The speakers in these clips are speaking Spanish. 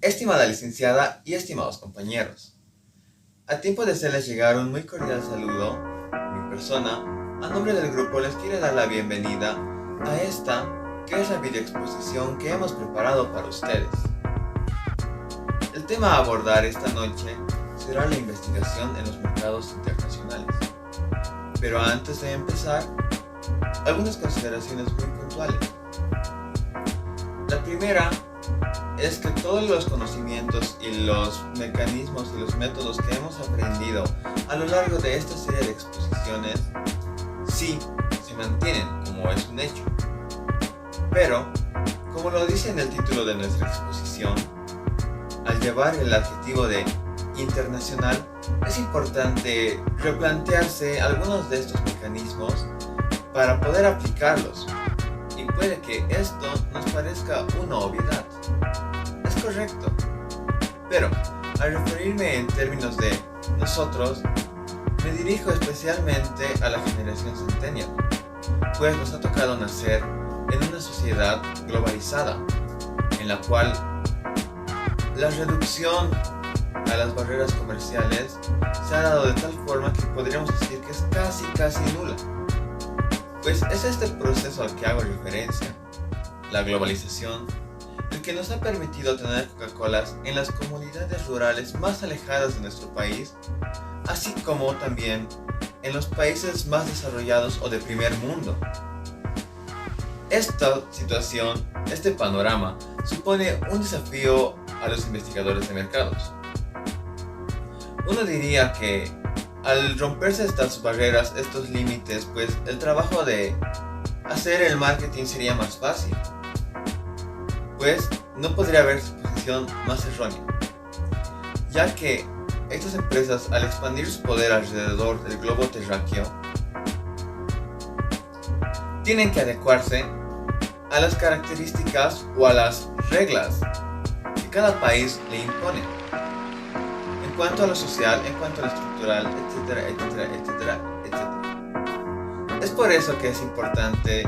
Estimada licenciada y estimados compañeros, a tiempo de hacerles llegar un muy cordial saludo, mi persona, a nombre del grupo les quiero dar la bienvenida a esta, que es la videoexposición que hemos preparado para ustedes. El tema a abordar esta noche será la investigación en los mercados internacionales. Pero antes de empezar, algunas consideraciones muy puntuales. La primera es que todos los conocimientos y los mecanismos y los métodos que hemos aprendido a lo largo de esta serie de exposiciones sí se mantienen como es un hecho. Pero, como lo dice en el título de nuestra exposición, al llevar el adjetivo de internacional, es importante replantearse algunos de estos mecanismos para poder aplicarlos. Y puede que esto nos parezca una obviedad. Es correcto. Pero, al referirme en términos de nosotros, me dirijo especialmente a la generación centennial, pues nos ha tocado nacer en una sociedad globalizada, en la cual la reducción a las barreras comerciales se ha dado de tal forma que podríamos decir que es casi nula. Pues es este proceso al que hago referencia, la globalización, el que nos ha permitido tener Coca-Colas en las comunidades rurales más alejadas de nuestro país, así como también en los países más desarrollados o de primer mundo. Esta situación, este panorama, supone un desafío a los investigadores de mercados. Uno diría que al romperse estas barreras, estos límites, pues el trabajo de hacer el marketing sería más fácil, pues no podría haber suposición más errónea, ya que estas empresas, al expandir su poder alrededor del globo terráqueo, tienen que adecuarse a las características o a las reglas que cada país le impone, en cuanto a lo social, en cuanto a lo estructural, etcétera. Es por eso que es importante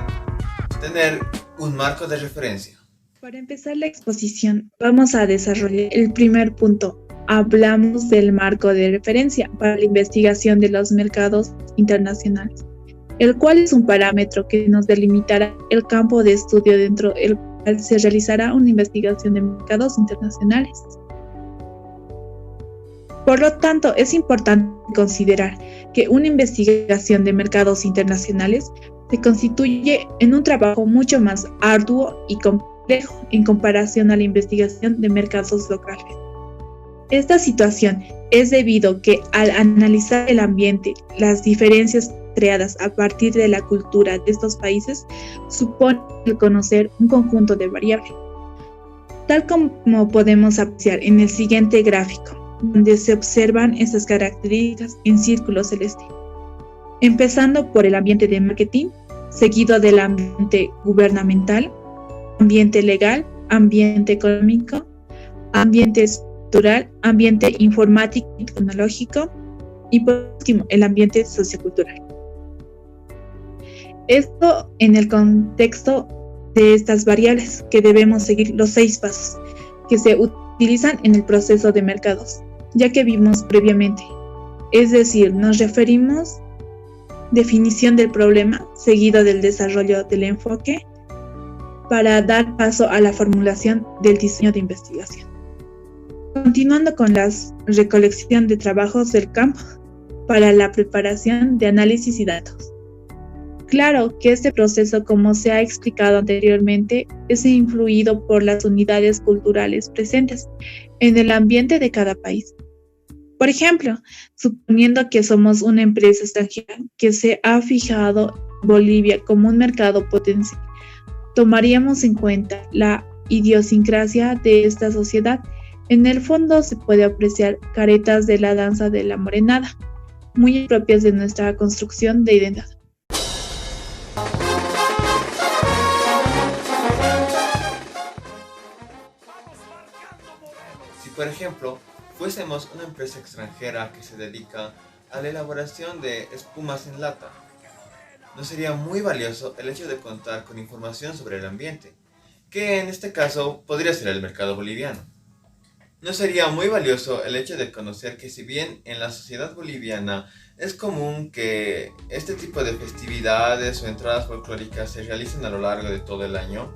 tener un marco de referencia. Para empezar la exposición, vamos a desarrollar el primer punto. Hablamos del marco de referencia para la investigación de los mercados internacionales, el cual es un parámetro que nos delimitará el campo de estudio dentro del cual se realizará una investigación de mercados internacionales. Por lo tanto, es importante considerar que una investigación de mercados internacionales se constituye en un trabajo mucho más arduo y complejo en comparación a la investigación de mercados locales. Esta situación es debido que al analizar el ambiente, las diferencias creadas a partir de la cultura de estos países supone el conocer un conjunto de variables, tal como podemos apreciar en el siguiente gráfico, donde se observan estas características en círculo celeste. Empezando por el ambiente de marketing, seguido del ambiente gubernamental, ambiente legal, ambiente económico, ambiente cultural, ambiente informático y tecnológico y por último el ambiente sociocultural. Esto en el contexto de estas variables que debemos seguir los 6 pasos que se utilizan en el proceso de mercados, ya que vimos previamente. Es decir, nos referimos definición del problema, seguido del desarrollo del enfoque, para dar paso a la formulación del diseño de investigación. Continuando con la recolección de trabajos del campo para la preparación de análisis y datos. Claro que este proceso, como se ha explicado anteriormente, es influido por las unidades culturales presentes en el ambiente de cada país. Por ejemplo, suponiendo que somos una empresa extranjera que se ha fijado en Bolivia como un mercado potencial, tomaríamos en cuenta la idiosincrasia de esta sociedad. En el fondo se puede apreciar caretas de la danza de la morenada, muy propias de nuestra construcción de identidad. Si por ejemplo fuésemos una empresa extranjera que se dedica a la elaboración de espumas en lata, nos sería muy valioso el hecho de contar con información sobre el ambiente, que en este caso podría ser el mercado boliviano. ¿No sería muy valioso el hecho de conocer que si bien en la sociedad boliviana es común que este tipo de festividades o entradas folclóricas se realicen a lo largo de todo el año,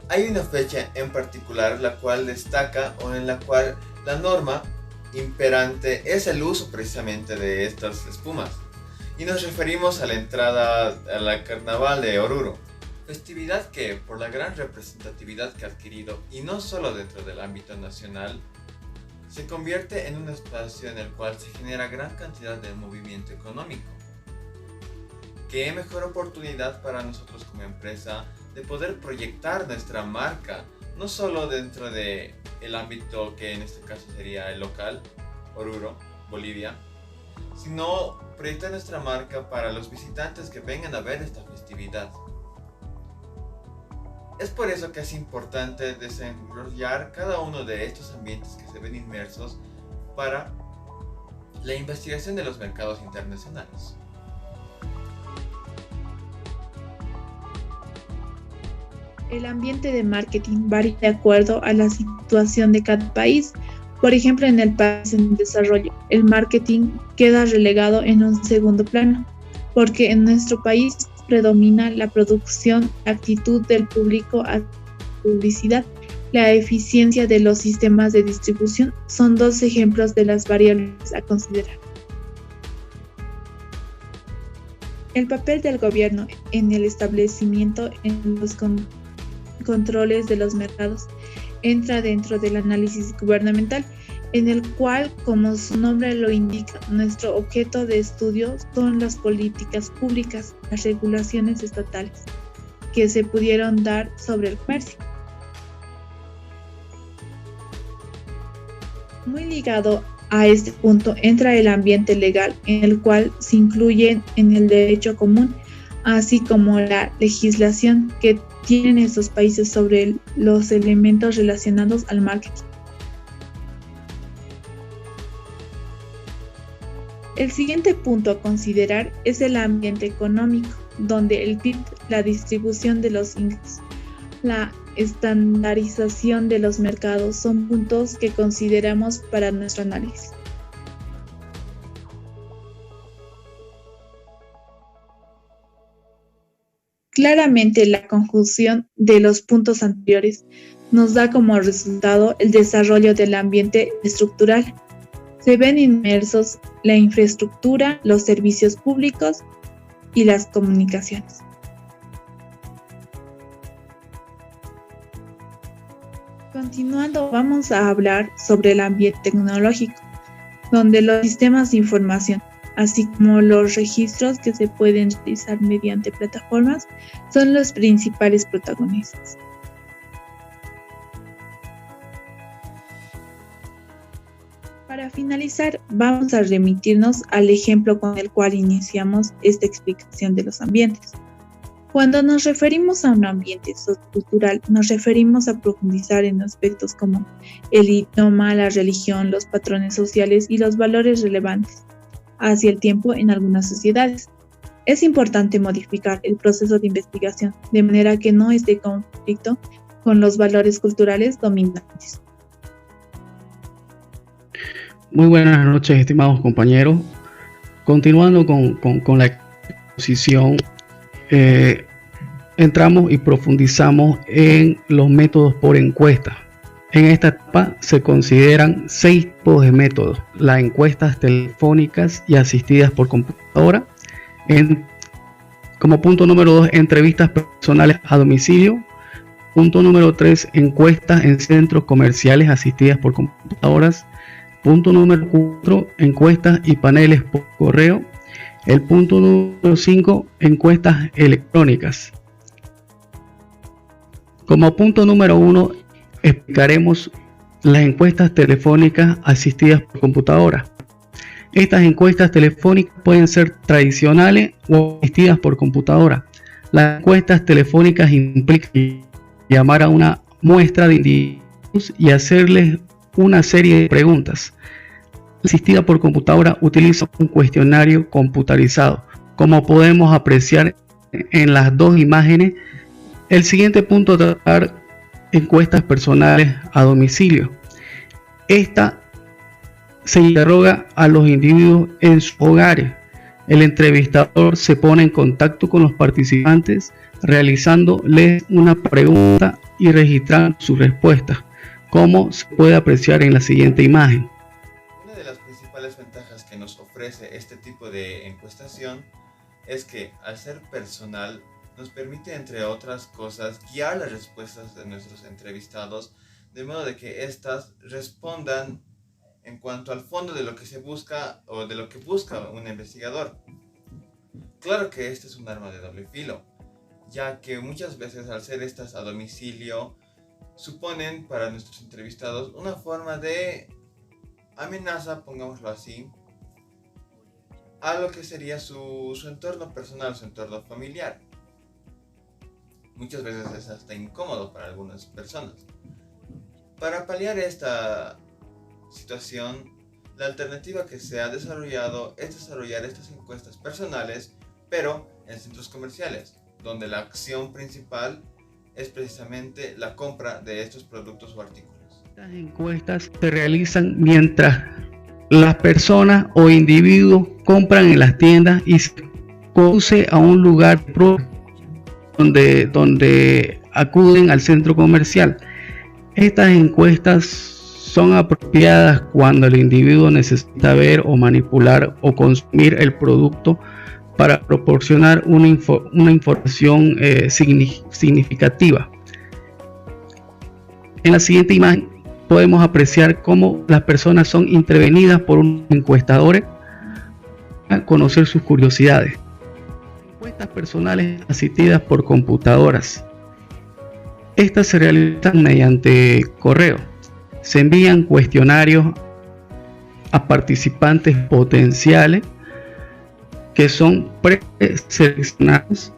hay una fecha en particular la cual destaca o en la cual la norma imperante es el uso precisamente de estas espumas? Y nos referimos a la entrada a la Carnaval de Oruro. Festividad que, por la gran representatividad que ha adquirido, y no solo dentro del ámbito nacional, se convierte en un espacio en el cual se genera gran cantidad de movimiento económico. Qué mejor oportunidad para nosotros como empresa de poder proyectar nuestra marca, no solo dentro del ámbito que en este caso sería el local, Oruro, Bolivia, sino proyectar nuestra marca para los visitantes que vengan a ver esta festividad. Es por eso que es importante desarrollar cada uno de estos ambientes que se ven inmersos para la investigación de los mercados internacionales. El ambiente de marketing varía de acuerdo a la situación de cada país. Por ejemplo, en el país en desarrollo, el marketing queda relegado en un segundo plano, porque en nuestro país predomina la producción, la actitud del público a la publicidad, la eficiencia de los sistemas de distribución son dos ejemplos de las variables a considerar. El papel del gobierno en el establecimiento en los controles de los mercados entra dentro del análisis gubernamental, en el cual, como su nombre lo indica, nuestro objeto de estudio son las políticas públicas, las regulaciones estatales que se pudieron dar sobre el comercio. Muy ligado a este punto entra el ambiente legal, en el cual se incluyen en el derecho común, así como la legislación que tienen estos países sobre los elementos relacionados al marketing. El siguiente punto a considerar es el ambiente económico, donde el PIB, la distribución de los ingresos, la estandarización de los mercados son puntos que consideramos para nuestro análisis. Claramente, la conjunción de los puntos anteriores nos da como resultado el desarrollo del ambiente estructural. Se ven inmersos la infraestructura, los servicios públicos y las comunicaciones. Continuando, vamos a hablar sobre el ambiente tecnológico, donde los sistemas de información, así como los registros que se pueden realizar mediante plataformas, son los principales protagonistas. Para finalizar, vamos a remitirnos al ejemplo con el cual iniciamos esta explicación de los ambientes. Cuando nos referimos a un ambiente sociocultural, nos referimos a profundizar en aspectos como el idioma, la religión, los patrones sociales y los valores relevantes hacia el tiempo en algunas sociedades. Es importante modificar el proceso de investigación de manera que no esté en conflicto con los valores culturales dominantes. Muy buenas noches, estimados compañeros. Continuando con la exposición, entramos y profundizamos en los métodos por encuesta. En esta etapa se consideran 6 tipos de métodos: las encuestas telefónicas y asistidas por computadora. Como punto número 2, entrevistas personales a domicilio. Punto número 3, encuestas en centros comerciales asistidas por computadoras. Punto número 4, encuestas y paneles por correo. El punto número 5, encuestas electrónicas. Como punto número 1, explicaremos las encuestas telefónicas asistidas por computadora. Estas encuestas telefónicas pueden ser tradicionales o asistidas por computadora. Las encuestas telefónicas implican llamar a una muestra de individuos y hacerles una serie de preguntas. La asistida por computadora utiliza un cuestionario computarizado, como podemos apreciar en las dos imágenes. El siguiente punto es tratar encuestas personales a domicilio. Esta se interroga a los individuos en sus hogares. El entrevistador se pone en contacto con los participantes realizándoles una pregunta y registrando sus respuestas, como se puede apreciar en la siguiente imagen. Una de las principales ventajas que nos ofrece este tipo de encuestación es que, al ser personal, nos permite, entre otras cosas, guiar las respuestas de nuestros entrevistados de modo de que éstas respondan en cuanto al fondo de lo que se busca o de lo que busca un investigador. Claro que este es un arma de doble filo, ya que muchas veces, al ser estas a domicilio, suponen para nuestros entrevistados una forma de amenaza, pongámoslo así, a lo que sería su entorno personal, su entorno familiar. Muchas veces es hasta incómodo para algunas personas. Para paliar esta situación, la alternativa que se ha desarrollado es desarrollar estas encuestas personales, pero en centros comerciales, donde la acción principal es precisamente la compra de estos productos o artículos. Estas encuestas se realizan mientras las personas o individuos compran en las tiendas y se conduce a un lugar donde acuden al centro comercial. Estas encuestas son apropiadas cuando el individuo necesita ver o manipular o consumir el producto para proporcionar una información significativa. En la siguiente imagen podemos apreciar cómo las personas son intervenidas por unos encuestadores para conocer sus curiosidades. Encuestas personales asistidas por computadoras. Estas se realizan mediante correo. Se envían cuestionarios a participantes potenciales que son preseleccionados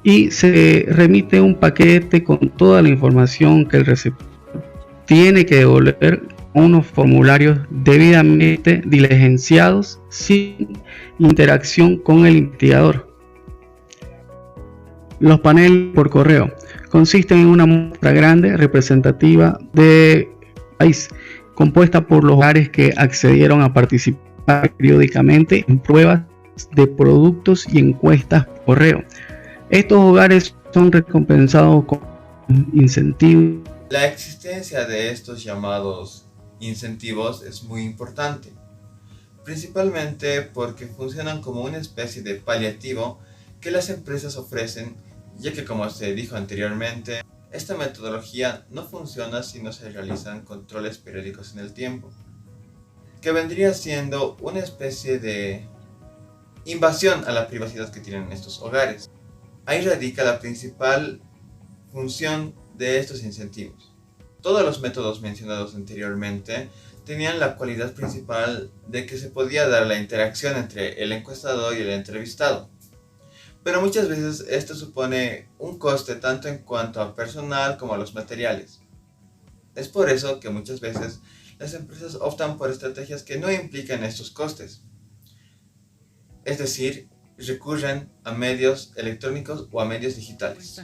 y se remite un paquete con toda la información que el receptor tiene que devolver, unos formularios debidamente diligenciados sin interacción con el investigador. Los paneles por correo consisten en una muestra grande representativa de país, compuesta por los hogares que accedieron a participar periódicamente en pruebas de productos y encuestas por correo. Estos hogares son recompensados con incentivos. La existencia de estos llamados incentivos es muy importante, principalmente porque funcionan como una especie de paliativo que las empresas ofrecen, ya que, como se dijo anteriormente, esta metodología no funciona si no se realizan controles periódicos en el tiempo, que vendría siendo una especie de invasión a la privacidad que tienen estos hogares. Ahí radica la principal función de estos incentivos. Todos los métodos mencionados anteriormente tenían la cualidad principal de que se podía dar la interacción entre el encuestador y el entrevistado. Pero muchas veces esto supone un coste tanto en cuanto a personal como a los materiales. Es por eso que muchas veces las empresas optan por estrategias que no implican estos costes. Es decir, recurren a medios electrónicos o a medios digitales.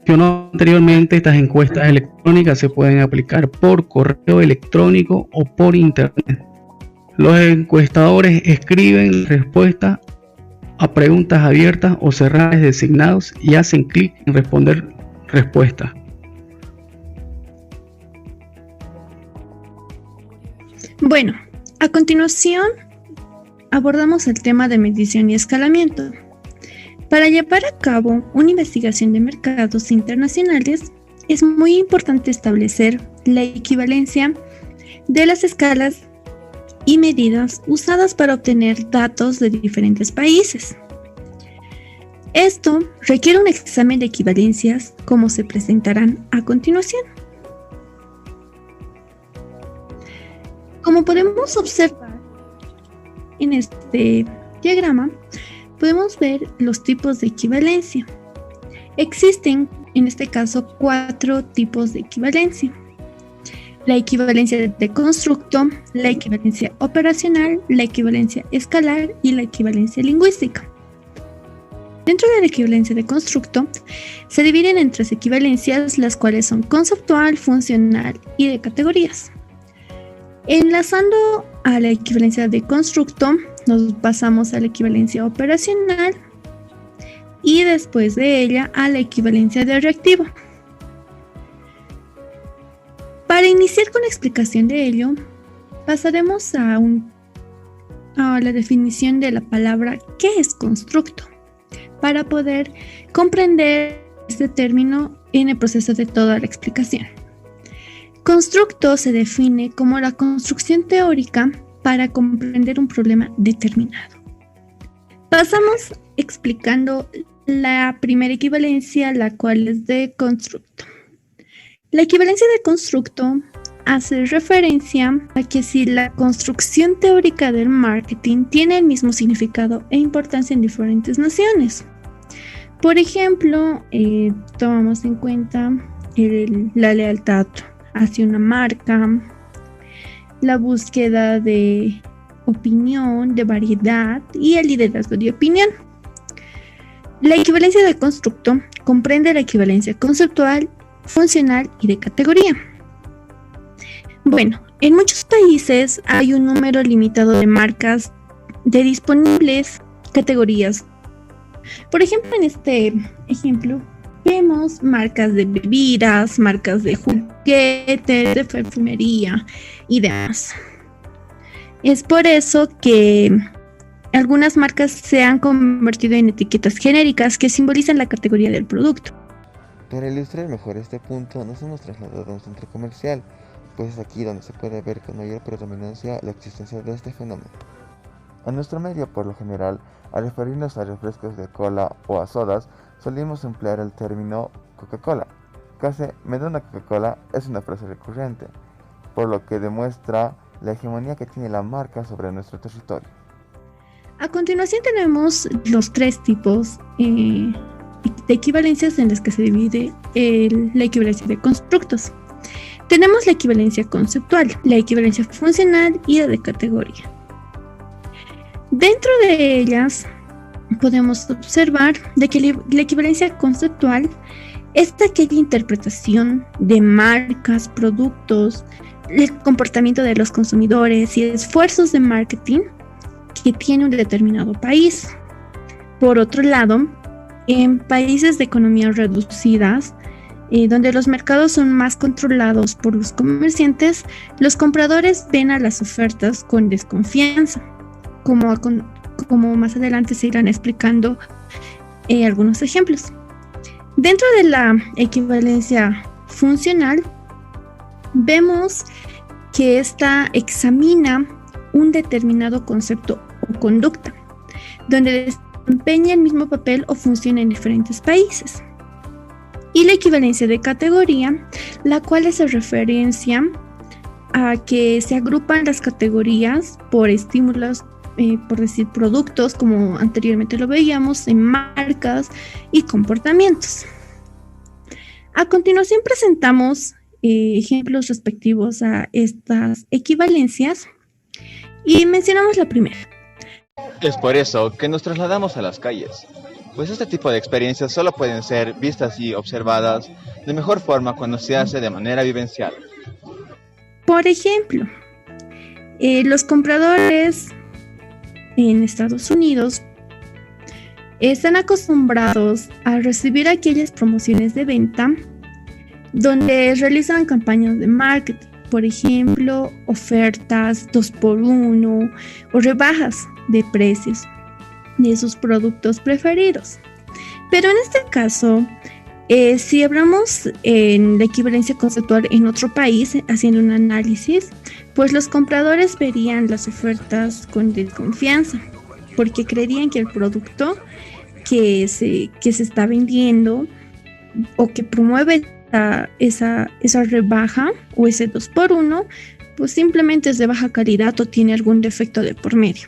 Anteriormente, estas encuestas electrónicas se pueden aplicar por correo electrónico o por internet. Los encuestadores escriben respuestas a preguntas abiertas o cerradas designados y hacen clic en responder respuesta. Bueno, a continuación abordamos el tema de medición y escalamiento. Para llevar a cabo una investigación de mercados internacionales, es muy importante establecer la equivalencia de las escalas y medidas usadas para obtener datos de diferentes países. Esto requiere un examen de equivalencias, como se presentarán a continuación. Como podemos observar en este diagrama, podemos ver los tipos de equivalencia. Existen, en este caso, 4 tipos de equivalencia: la equivalencia de constructo, la equivalencia operacional, la equivalencia escalar y la equivalencia lingüística. Dentro de la equivalencia de constructo, se dividen en 3 equivalencias, las cuales son conceptual, funcional y de categorías. Enlazando a la equivalencia de constructo, nos pasamos a la equivalencia operacional y después de ella a la equivalencia de reactivo. Para iniciar con la explicación de ello, pasaremos a la definición de la palabra ¿qué es constructo? Para poder comprender este término en el proceso de toda la explicación. Constructo se define como la construcción teórica para comprender un problema determinado. Pasamos explicando la primera equivalencia, la cual es de constructo. La equivalencia de constructo hace referencia a que si la construcción teórica del marketing tiene el mismo significado e importancia en diferentes naciones. Por ejemplo, tomamos en cuenta la lealtad hacia una marca, la búsqueda de opinión, de variedad y el liderazgo de opinión. La equivalencia de constructo comprende la equivalencia conceptual, funcional y de categoría. Bueno, en muchos países hay un número limitado de marcas de disponibles categorías. Por ejemplo, en este ejemplo vemos marcas de bebidas, marcas de juguetes, de perfumería y demás. Es por eso que algunas marcas se han convertido en etiquetas genéricas que simbolizan la categoría del producto. Para ilustrar mejor este punto, nos hemos trasladado a un centro comercial, pues es aquí donde se puede ver con mayor predominancia la existencia de este fenómeno. En nuestro medio, por lo general, al referirnos a refrescos de cola o a sodas, solemos emplear el término Coca-Cola. Casi me da una Coca-Cola es una frase recurrente, por lo que demuestra la hegemonía que tiene la marca sobre nuestro territorio. A continuación tenemos los 3 tipos de equivalencias en las que se divide la equivalencia de constructos. Tenemos la equivalencia conceptual, la equivalencia funcional y la de categoría. Dentro de ellas podemos observar de que la equivalencia conceptual es aquella interpretación de marcas, productos, el comportamiento de los consumidores y esfuerzos de marketing que tiene un determinado país. Por otro lado, en países de economías reducidas, donde los mercados son más controlados por los comerciantes, los compradores ven a las ofertas con desconfianza, como más adelante se irán explicando algunos ejemplos. Dentro de la equivalencia funcional, vemos que esta examina un determinado concepto o conducta, donde desempeña el mismo papel o función en diferentes países. Y la equivalencia de categoría, la cual hace referencia a que se agrupan las categorías por estímulos, por decir productos, como anteriormente lo veíamos, en marcas y comportamientos. A continuación presentamos ejemplos respectivos a estas equivalencias y mencionamos la primera. Es por eso que nos trasladamos a las calles, pues este tipo de experiencias solo pueden ser vistas y observadas de mejor forma cuando se hace de manera vivencial. Por ejemplo, los compradores en Estados Unidos están acostumbrados a recibir aquellas promociones de venta donde realizan campañas de marketing, por ejemplo, ofertas 2x1 o rebajas de precios de sus productos preferidos. Pero en este caso, si hablamos en la equivalencia conceptual en otro país, haciendo un análisis, pues los compradores verían las ofertas con desconfianza, porque creerían que el producto que se está vendiendo o que promueve esa rebaja o ese 2x1, pues simplemente es de baja calidad o tiene algún defecto de por medio.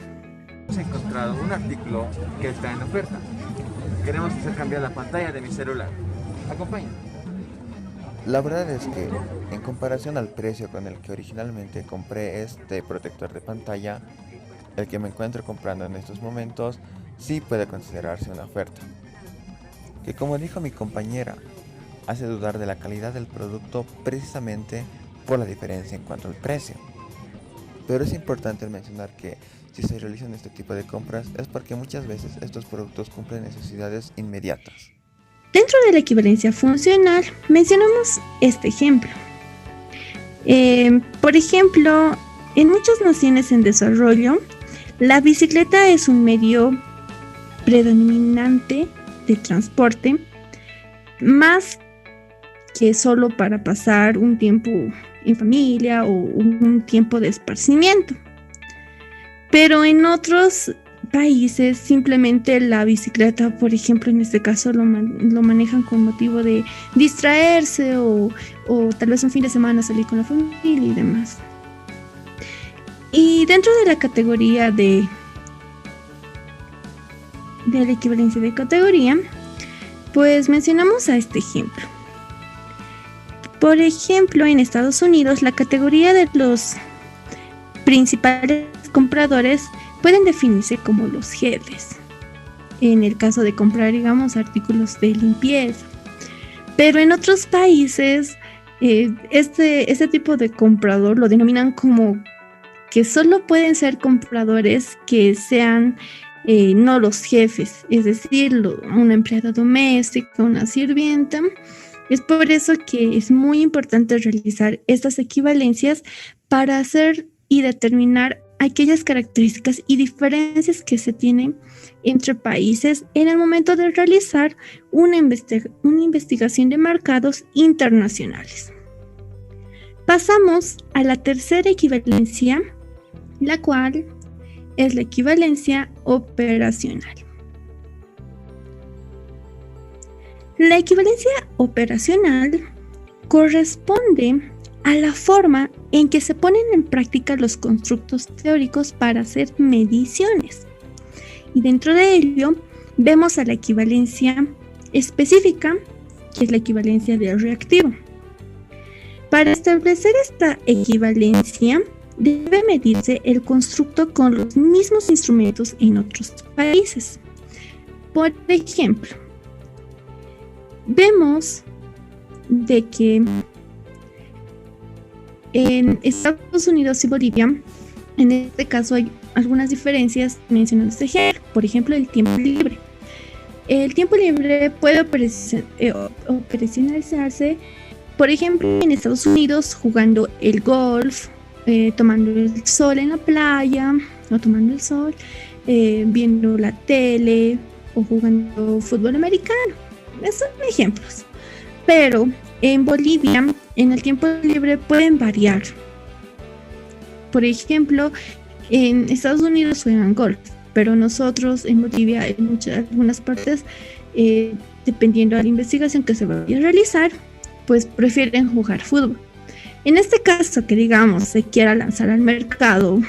Hemos encontrado un artículo que está en oferta. Queremos hacer cambiar la pantalla de mi celular. Acompáñame. La verdad es que, en comparación al precio con el que originalmente compré este protector de pantalla, el que me encuentro comprando en estos momentos sí puede considerarse una oferta. que, como dijo mi compañera, hace dudar de la calidad del producto precisamente por la diferencia en cuanto al precio. Pero es importante mencionar que si se realizan este tipo de compras es porque muchas veces estos productos cumplen necesidades inmediatas. Dentro de la equivalencia funcional, mencionamos este ejemplo. Por ejemplo, en muchas naciones en desarrollo, la bicicleta es un medio predominante de transporte, más que solo para pasar un tiempo en familia o un tiempo de esparcimiento. Pero en otros países simplemente la bicicleta, por ejemplo, en este caso lo manejan con motivo de distraerse o tal vez un fin de semana salir con la familia y demás. Y dentro de la categoría de la equivalencia de categoría, pues mencionamos a este ejemplo. Por ejemplo, en Estados Unidos, la categoría de los principales compradores pueden definirse como los jefes, en el caso de comprar, digamos, artículos de limpieza. Pero en otros países, este tipo de comprador lo denominan como que solo pueden ser compradores que sean no los jefes, es decir, una empleada doméstica, una sirvienta. Es por eso que es muy importante realizar estas equivalencias para hacer y determinar aquellas características y diferencias que se tienen entre países en el momento de realizar una investigación de mercados internacionales. Pasamos a la tercera equivalencia, la cual es la equivalencia operacional. La equivalencia operacional corresponde a la forma en que se ponen en práctica los constructos teóricos para hacer mediciones. Y dentro de ello vemos a la equivalencia específica, que es la equivalencia del reactivo. Para establecer esta equivalencia, debe medirse el constructo con los mismos instrumentos en otros países. Por ejemplo, vemos de que en Estados Unidos y Bolivia, en este caso hay algunas diferencias mencionando este ejemplo. Por ejemplo, el tiempo libre. El tiempo libre puede operacionalizarse, por ejemplo, en Estados Unidos jugando el golf, tomando el sol en la playa, o tomando el sol, viendo la tele o jugando fútbol americano. Esos son ejemplos. Pero en Bolivia, en el tiempo libre pueden variar. Por ejemplo, en Estados Unidos juegan golf, pero nosotros en Bolivia, en algunas partes, dependiendo de la investigación que se vaya a realizar, pues prefieren jugar fútbol. En este caso, que digamos se quiera lanzar al mercado,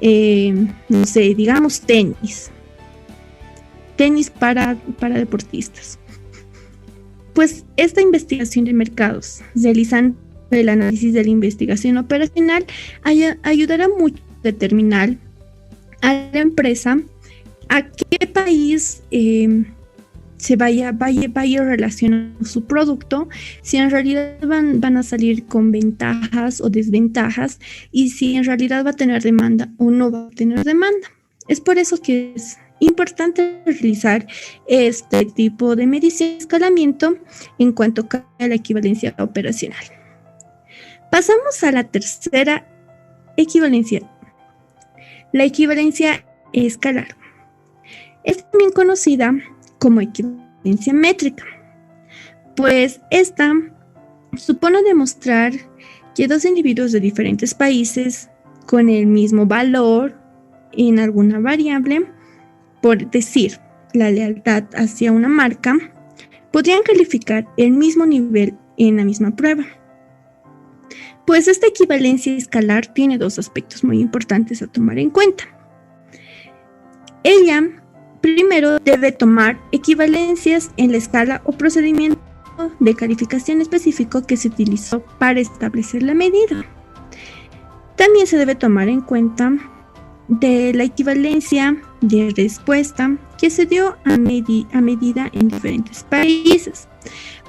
no sé, digamos tenis para deportistas. Pues esta investigación de mercados, realizando el análisis de la investigación operacional, ayudará mucho a determinar a la empresa a qué país se vaya a relacionar su producto, si en realidad van a salir con ventajas o desventajas, y si en realidad va a tener demanda o no va a tener demanda. Es por eso que es importante realizar este tipo de medición de escalamiento en cuanto a la equivalencia operacional. Pasamos a la tercera equivalencia, la equivalencia escalar. Es también conocida como equivalencia métrica, pues esta supone demostrar que dos individuos de diferentes países con el mismo valor en alguna variable, por decir, la lealtad hacia una marca, podrían calificar el mismo nivel en la misma prueba. Pues esta equivalencia escalar tiene dos aspectos muy importantes a tomar en cuenta. Ella, primero, debe tomar equivalencias en la escala o procedimiento de calificación específico que se utilizó para establecer la medida. También se debe tomar en cuenta de la equivalencia de respuesta que se dio a medida en diferentes países.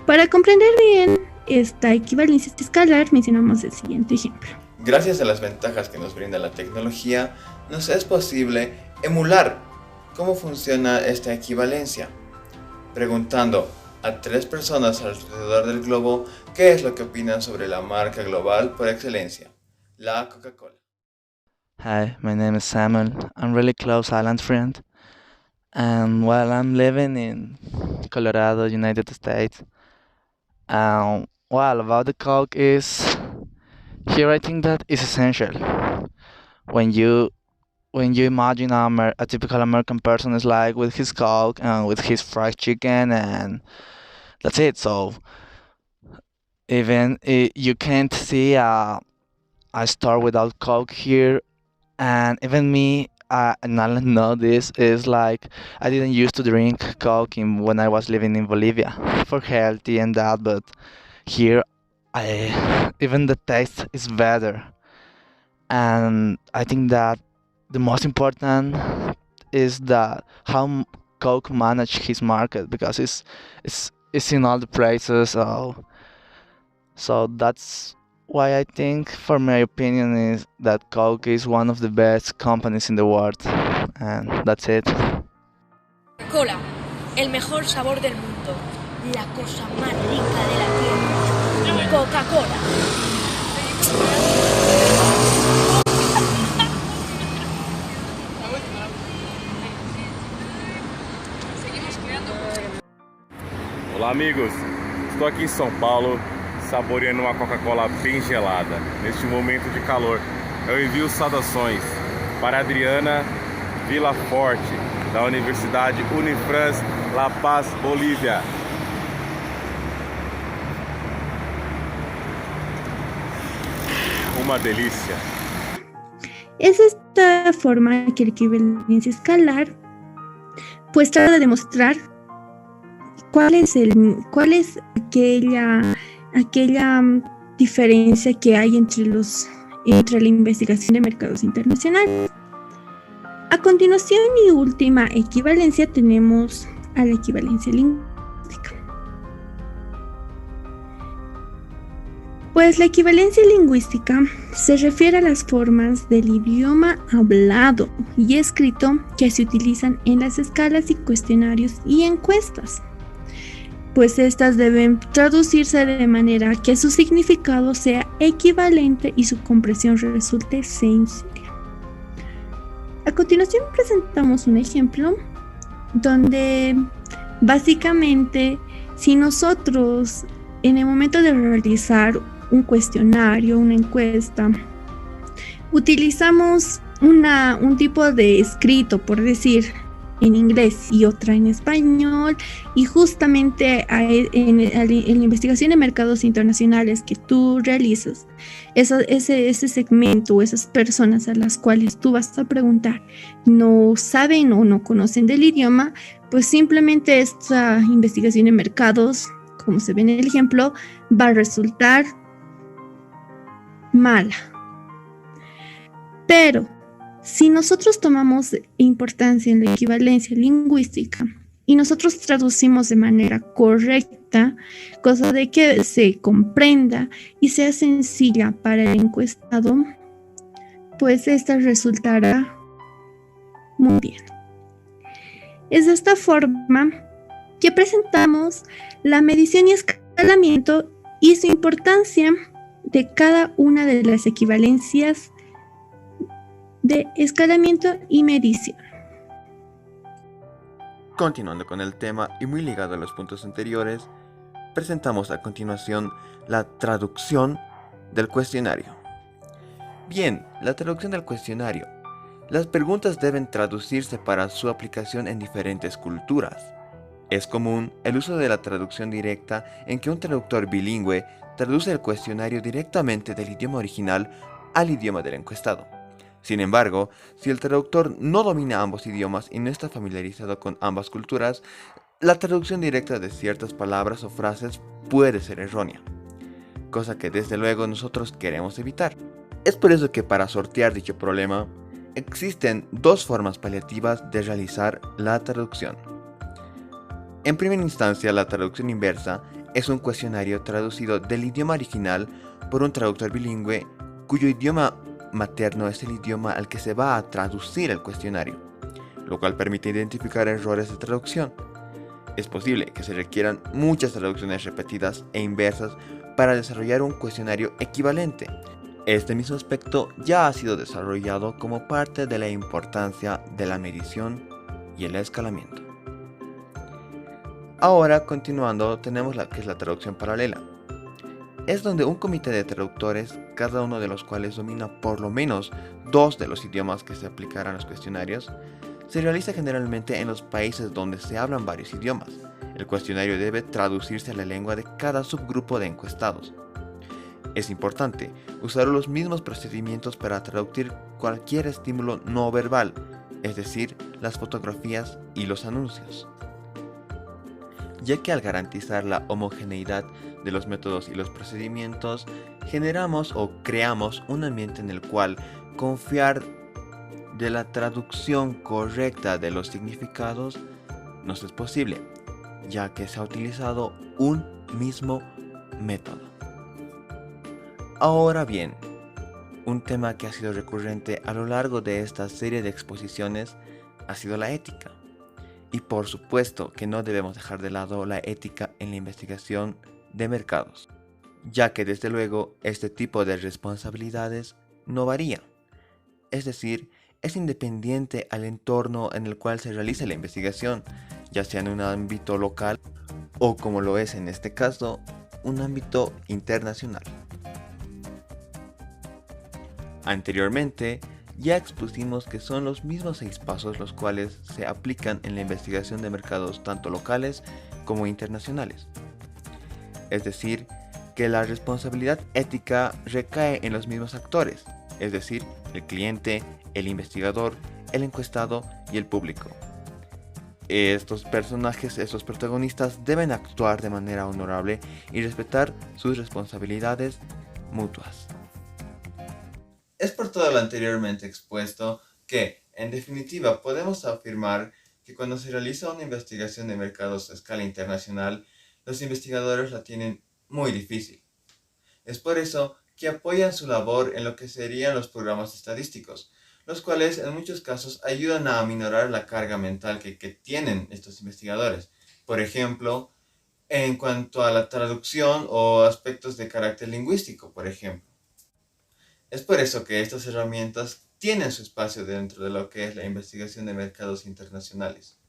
Para comprender bien esta equivalencia escalar, mencionamos el siguiente ejemplo. Gracias a las ventajas que nos brinda la tecnología, nos es posible emular cómo funciona esta equivalencia, preguntando a 3 personas alrededor del globo qué es lo que opinan sobre la marca global por excelencia, la Coca-Cola. Hi, my name is Samuel. I'm really close Alan's friend. And while I'm living in Colorado, United States, about the Coke is here. I think that is essential. When you imagine a typical American person is like with his Coke and with his fried chicken, and that's it. So even you can't see a store without Coke here. And even me, and Alan know this, is like I didn't used to drink Coke when I was living in Bolivia for healthy and that, but here even the taste is better. And I think that the most important is that how Coke manage his market, because it's in all the places. So that's why I think, for my opinion, is that Coke is one of the best companies in the world, and that's it. Coca-Cola, el mejor sabor del mundo, la cosa más rica de la tierra. Coca-Cola. Olá, amigos. Estou aqui em São Paulo, saboreando uma Coca-Cola bem gelada, neste momento de calor. Eu envio saudações para Adriana Villaforte, da Universidade Unifrance La Paz, Bolívia. Uma delícia. Es esta forma que la equivalencia escalar pues trata de demostrar cuál es aquella diferencia que hay entre la investigación de mercados internacionales. A continuación y última equivalencia tenemos a la equivalencia lingüística. Pues la equivalencia lingüística se refiere a las formas del idioma hablado y escrito que se utilizan en las escalas y cuestionarios y encuestas. Pues estas deben traducirse de manera que su significado sea equivalente y su comprensión resulte sencilla. A continuación presentamos un ejemplo donde básicamente si nosotros en el momento de realizar un cuestionario, una encuesta, utilizamos un tipo de escrito, por decir, en inglés y otra en español, y justamente en la investigación de mercados internacionales que tú realizas, ese segmento o esas personas a las cuales tú vas a preguntar no saben o no conocen del idioma, pues simplemente esta investigación de mercados, como se ve en el ejemplo, va a resultar mala. Pero si nosotros tomamos importancia en la equivalencia lingüística y nosotros traducimos de manera correcta, cosa de que se comprenda y sea sencilla para el encuestado, pues esta resultará muy bien. Es de esta forma que presentamos la medición y escalamiento y su importancia de cada una de las equivalencias de escalamiento y medición. Continuando con el tema y muy ligado a los puntos anteriores, presentamos a continuación la traducción del cuestionario. Bien, la traducción del cuestionario. Las preguntas deben traducirse para su aplicación en diferentes culturas. Es común el uso de la traducción directa en que un traductor bilingüe traduce el cuestionario directamente del idioma original al idioma del encuestado. Sin embargo, si el traductor no domina ambos idiomas y no está familiarizado con ambas culturas, la traducción directa de ciertas palabras o frases puede ser errónea, cosa que desde luego nosotros queremos evitar. Es por eso que para sortear dicho problema, Existen dos formas paliativas de realizar la traducción. En primera instancia, la traducción inversa es un cuestionario traducido del idioma original por un traductor bilingüe cuyo idioma materno es el idioma al que se va a traducir el cuestionario, lo cual permite identificar errores de traducción. Es posible que se requieran muchas traducciones repetidas e inversas para desarrollar un cuestionario equivalente. Este mismo aspecto ya ha sido desarrollado como parte de la importancia de la medición y el escalamiento. Ahora, continuando, tenemos la que es la traducción paralela. Es donde un comité de traductores, cada uno de los cuales domina por lo menos 2 de los idiomas que se aplicarán a los cuestionarios, se realiza generalmente en los países donde se hablan varios idiomas. El cuestionario debe traducirse a la lengua de cada subgrupo de encuestados. Es importante usar los mismos procedimientos para traducir cualquier estímulo no verbal, es decir, las fotografías y los anuncios, ya que al garantizar la homogeneidad de los métodos y los procedimientos, generamos o creamos un ambiente en el cual confiar de la traducción correcta de los significados nos es posible, ya que se ha utilizado un mismo método. Ahora bien, un tema que ha sido recurrente a lo largo de esta serie de exposiciones ha sido la ética. Y por supuesto que no debemos dejar de lado la ética en la investigación de mercados, ya que desde luego este tipo de responsabilidades no varía. Es decir, es independiente al entorno en el cual se realiza la investigación, ya sea en un ámbito local o, como lo es en este caso, un ámbito internacional. Anteriormente, ya expusimos que son los mismos 6 pasos los cuales se aplican en la investigación de mercados tanto locales como internacionales. Es decir, que la responsabilidad ética recae en los mismos actores, es decir, el cliente, el investigador, el encuestado y el público. Estos personajes, estos protagonistas deben actuar de manera honorable y respetar sus responsabilidades mutuas. Es por todo lo anteriormente expuesto que, en definitiva, podemos afirmar que cuando se realiza una investigación de mercados a escala internacional, los investigadores la tienen muy difícil. Es por eso que apoyan su labor en lo que serían los programas estadísticos, los cuales en muchos casos ayudan a aminorar la carga mental que tienen estos investigadores. Por ejemplo, en cuanto a la traducción o aspectos de carácter lingüístico, por ejemplo. Es por eso que estas herramientas tienen su espacio dentro de lo que es la investigación de mercados internacionales.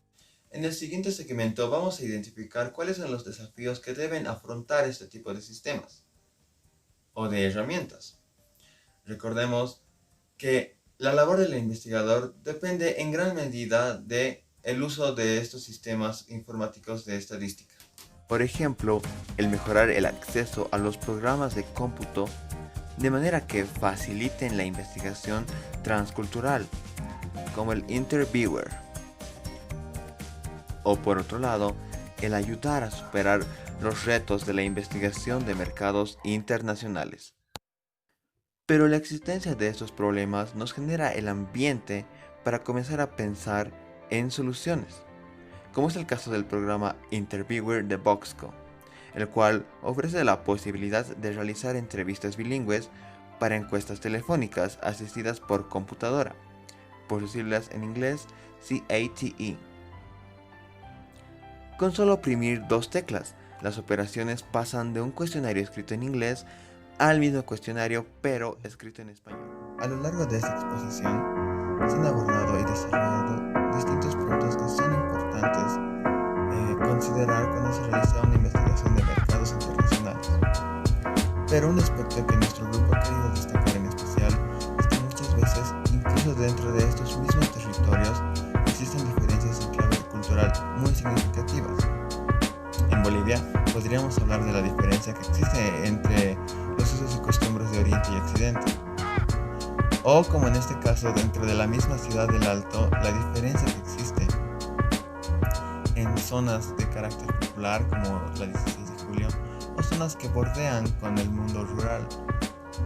En el siguiente segmento vamos a identificar cuáles son los desafíos que deben afrontar este tipo de sistemas o de herramientas. Recordemos que la labor del investigador depende en gran medida del uso de estos sistemas informáticos de estadística. Por ejemplo, el mejorar el acceso a los programas de cómputo de manera que faciliten la investigación transcultural, como el Interviewer. O por otro lado, el ayudar a superar los retos de la investigación de mercados internacionales. Pero la existencia de estos problemas nos genera el ambiente para comenzar a pensar en soluciones, como es el caso del programa Interviewer de Voxco, el cual ofrece la posibilidad de realizar entrevistas bilingües para encuestas telefónicas asistidas por computadora, por sus siglas en inglés CATE. Con solo oprimir 2 teclas, las operaciones pasan de un cuestionario escrito en inglés al mismo cuestionario pero escrito en español. A lo largo de esta exposición se han abordado y desarrollado distintos puntos que son importantes considerar cuando se realiza una investigación de mercados internacionales. Pero un aspecto que nuestro grupo ha querido destacar en especial es que muchas veces, incluso dentro de estos mismos territorios, existen diferencias en clave cultural muy significativas. En Bolivia podríamos hablar de la diferencia que existe entre los usos y costumbres de Oriente y Occidente. O como en este caso, dentro de la misma ciudad del Alto, la diferencia que existe en zonas de carácter popular como la 16 de julio o zonas que bordean con el mundo rural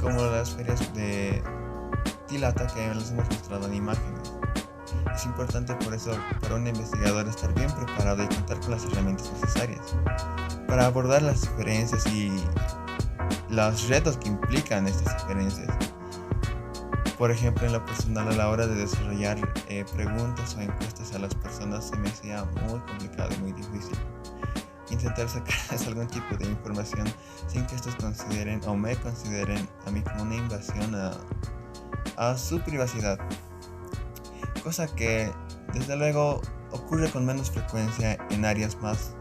como las ferias de tilata que les hemos mostrado en imágenes. Es importante por eso para un investigador estar bien preparado y contar con las herramientas necesarias para abordar las diferencias y los retos que implican estas diferencias. Por ejemplo, en lo personal, a la hora de desarrollar preguntas o encuestas a las personas se me hacía muy complicado y muy difícil intentar sacarles algún tipo de información sin que estos consideren o me consideren a mí como una invasión a su privacidad, cosa que desde luego ocurre con menos frecuencia en áreas más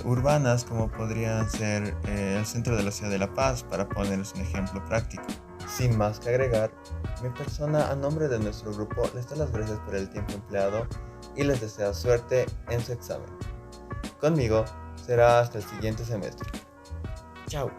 urbanas, como podría ser el centro de la ciudad de La Paz, para ponerles un ejemplo práctico. Sin más que agregar, mi persona, a nombre de nuestro grupo, les da las gracias por el tiempo empleado y les desea suerte en su examen. Conmigo será hasta el siguiente semestre. Chao.